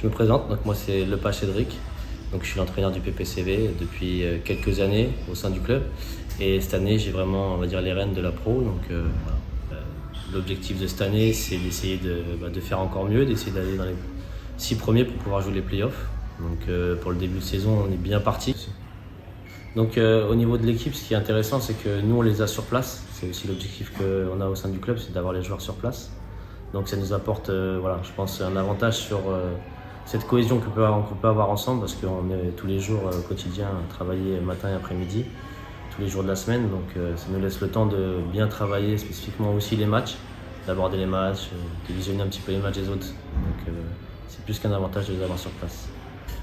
Je me présente, donc moi c'est Lepage Cédric, donc je suis l'entraîneur du PPCV depuis quelques années au sein du club et cette année j'ai vraiment, on va dire, les rênes de la pro. Donc voilà. L'objectif de cette année c'est d'essayer de faire encore mieux, d'essayer d'aller dans les 6 premiers pour pouvoir jouer les playoffs. Donc pour le début de saison on est bien parti. Donc au niveau de l'équipe, ce qui est intéressant c'est que nous on les a sur place, c'est aussi l'objectif qu'on a au sein du club, c'est d'avoir les joueurs sur place. Donc ça nous apporte, voilà, je pense, un avantage sur cette cohésion qu'on peut avoir ensemble, parce qu'on est tous les jours au quotidien à travailler matin et après-midi, tous les jours de la semaine. Donc ça nous laisse le temps de bien travailler spécifiquement aussi les matchs, d'aborder les matchs, de visionner un petit peu les matchs des autres. Donc c'est plus qu'un avantage de les avoir sur place.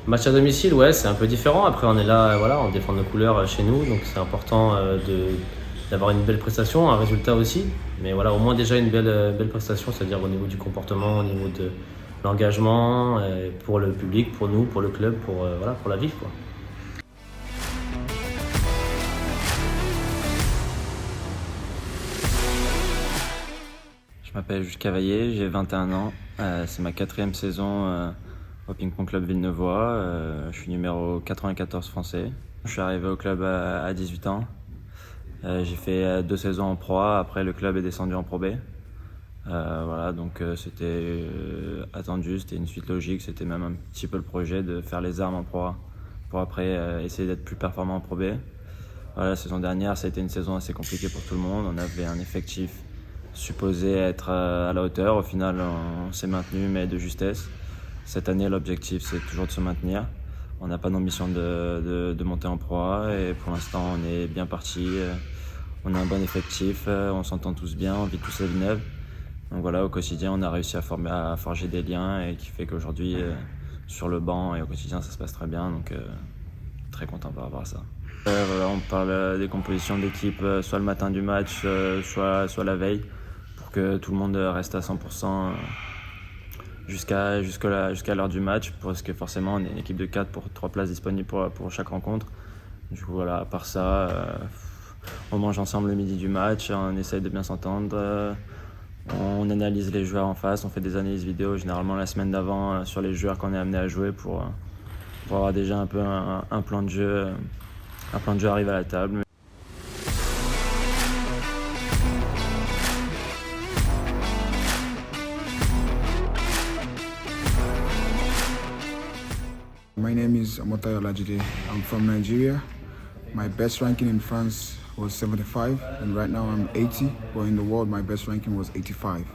Match à domicile, ouais, c'est un peu différent. Après on est là, voilà, on défend nos couleurs chez nous, donc c'est important d'avoir une belle prestation, un résultat aussi. Mais voilà, au moins déjà une belle prestation, c'est-à-dire au niveau du comportement, au niveau de l'engagement, pour le public, pour nous, pour le club, voilà, pour la ville, quoi. Je m'appelle Jules Cavaillé, j'ai 21 ans. C'est ma 4e saison au Ping-Pong Club Villeneuvois. Je suis numéro 94 français. Je suis arrivé au club à 18 ans. J'ai fait 2 saisons en Pro A, après le club est descendu en Pro B. Voilà, donc c'était attendu, c'était une suite logique, c'était même un petit peu le projet de faire les armes en Pro A pour après essayer d'être plus performant en Pro B. Voilà, la saison dernière, ça a été une saison assez compliquée pour tout le monde. On avait un effectif supposé être à la hauteur. Au final, on s'est maintenu, mais de justesse. Cette année, l'objectif, c'est toujours de se maintenir. On n'a pas d'ambition de monter en Pro A et pour l'instant, on est bien parti. On a un bon effectif, on s'entend tous bien, on vit tous à Villeneuve. Donc voilà, au quotidien, on a réussi à forger des liens et qui fait qu'aujourd'hui, sur le banc et au quotidien, ça se passe très bien. Donc très content par rapport à ça. Voilà, on parle des compositions d'équipe, soit le matin du match, soit la veille, pour que tout le monde reste à 100% jusqu'à l'heure du match, parce que forcément on est une équipe de 4 pour 3 places disponibles pour chaque rencontre. Du coup voilà, à part ça, on mange ensemble le midi du match, on essaye de bien s'entendre, on analyse les joueurs en face, on fait des analyses vidéo généralement la semaine d'avant sur les joueurs qu'on est amené à jouer pour avoir déjà un peu un plan de jeu arrivé à la table. My name is Amotayo Olajide. I'm from Nigeria. My best ranking in France was 75, and right now I'm 80. But in the world, my best ranking was 85.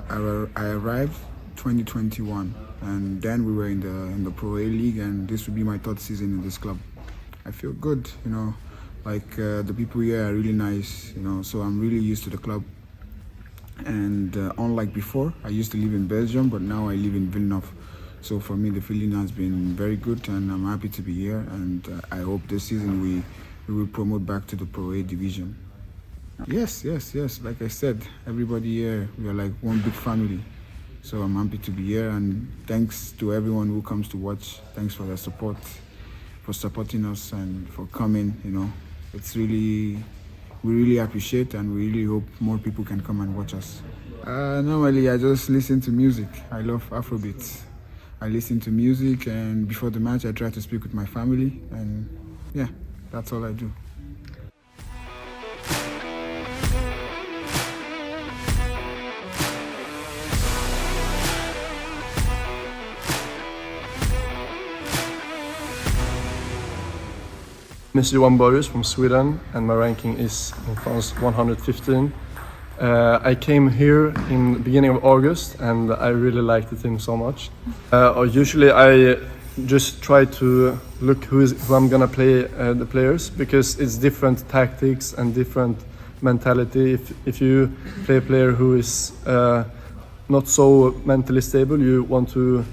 I arrived 2021, and then we were in the Pro A League, and this will be my 3rd season in this club. I feel good, you know. Like the people here are really nice, you know. So I'm really used to the club. And unlike before, I used to live in Belgium, but now I live in Villeneuve. So for me, the feeling has been very good, and I'm happy to be here. And I hope this season we will promote back to the Pro A division. Yes. Like I said, everybody here, we are like one big family. So I'm happy to be here, and thanks to everyone who comes to watch. Thanks for their support, for supporting us, and for coming. You know, we really appreciate, and we really hope more people can come and watch us. Normally, I just listen to music. I love Afrobeats. I listen to music, and before the match I try to speak with my family, and yeah, that's all I do. Mr. Johan Borges from Sweden, and my ranking is in France 115. I came here in the beginning of August, and I really liked the team so much. Usually I just try to look who I'm gonna play the players, because it's different tactics and different mentality. If you play a player who is not so mentally stable, you want to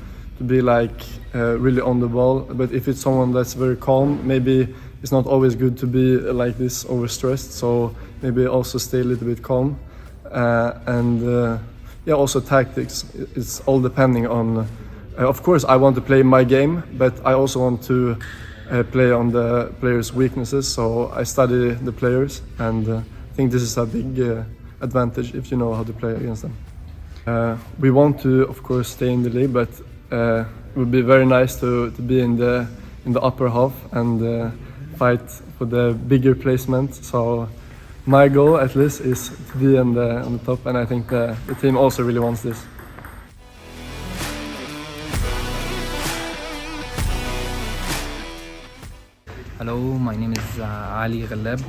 be like really on the ball. But if it's someone that's very calm, maybe it's not always good to be like this overstressed. So maybe also stay a little bit calm. Also tactics. It's all depending on. Of course, I want to play my game, but I also want to play on the players' weaknesses. So I study the players, and I think this is a big advantage if you know how to play against them. We want to, of course, stay in the league, but it would be very nice to be in the upper half and fight for the bigger placement. So my goal, at least, is to be on the top, and I think the team also really wants this. Hello, my name is Ali Ghalab.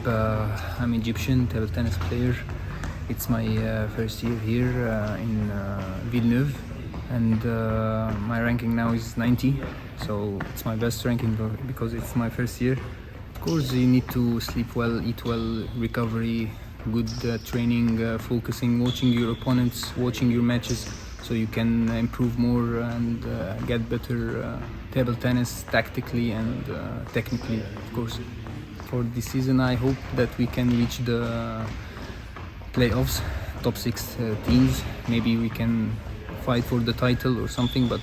I'm Egyptian table tennis player. It's my first year here in Villeneuve, and my ranking now is 90. So it's my best ranking because it's my first year. Of course, you need to sleep well, eat well, recovery, good training, focusing, watching your opponents, watching your matches, so you can improve more and get better table tennis tactically and technically, of course. For this season, I hope that we can reach the playoffs, top 6 teams. Maybe we can fight for the title or something, but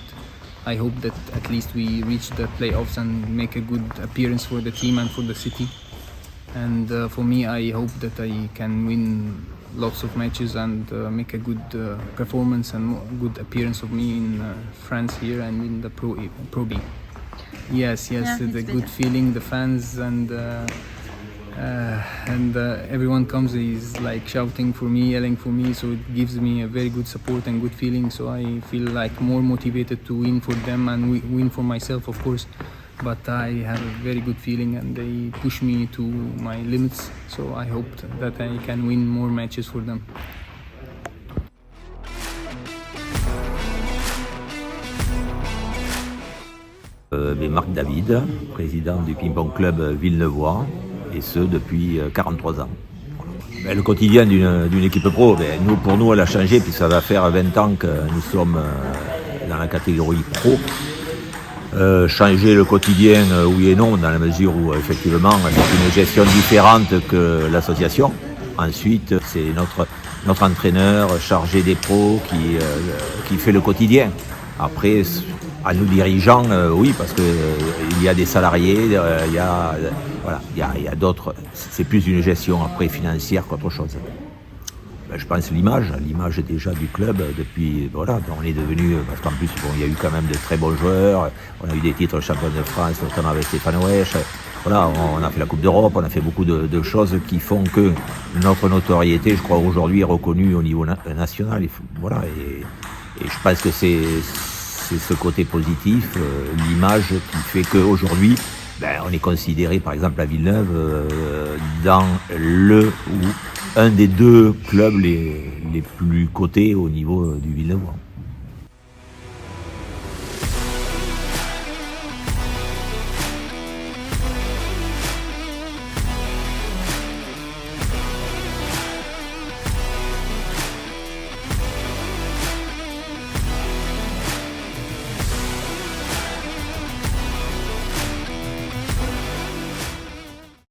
I hope that at least we reach the playoffs and make a good appearance for the team and for the city. And for me, I hope that I can win lots of matches and make a good performance and good appearance of me in France here and in the Pro B. Yes, Yeah, the good feeling, the fans and everyone comes is like shouting for me, yelling for me, so it gives me a very good support and good feeling. So I feel like more motivated to win for them and win for myself, of course. But I have a very good feeling and they push me to my limits. So I hope that I can win more matches for them. Marc David, président du Ping-Pong Club Villeneuvois, et ce depuis 43 ans. Le quotidien d'une équipe pro, pour nous, elle a changé, puis ça va faire 20 ans que nous sommes dans la catégorie pro. Changer le quotidien, oui et non, dans la mesure où effectivement c'est une gestion différente que l'association. Ensuite, c'est notre entraîneur chargé des pros qui fait le quotidien. Après, à nous dirigeants, oui, parce que il y a des salariés, il y a d'autres. C'est plus une gestion après financière qu'autre chose. Je pense l'image déjà du club depuis, voilà, on est devenu, parce qu'en plus il y a eu quand même de très bons joueurs, on a eu des titres champion de France, notamment avec Stéphane Wesch, voilà, on a fait la Coupe d'Europe, on a fait beaucoup de choses qui font que notre notoriété, je crois aujourd'hui, est reconnue au niveau national, voilà, et je pense que c'est ce côté positif, l'image qui fait qu'aujourd'hui, on est considéré par exemple à Villeneuve dans un des 2 clubs les plus cotés au niveau du Villeneuve.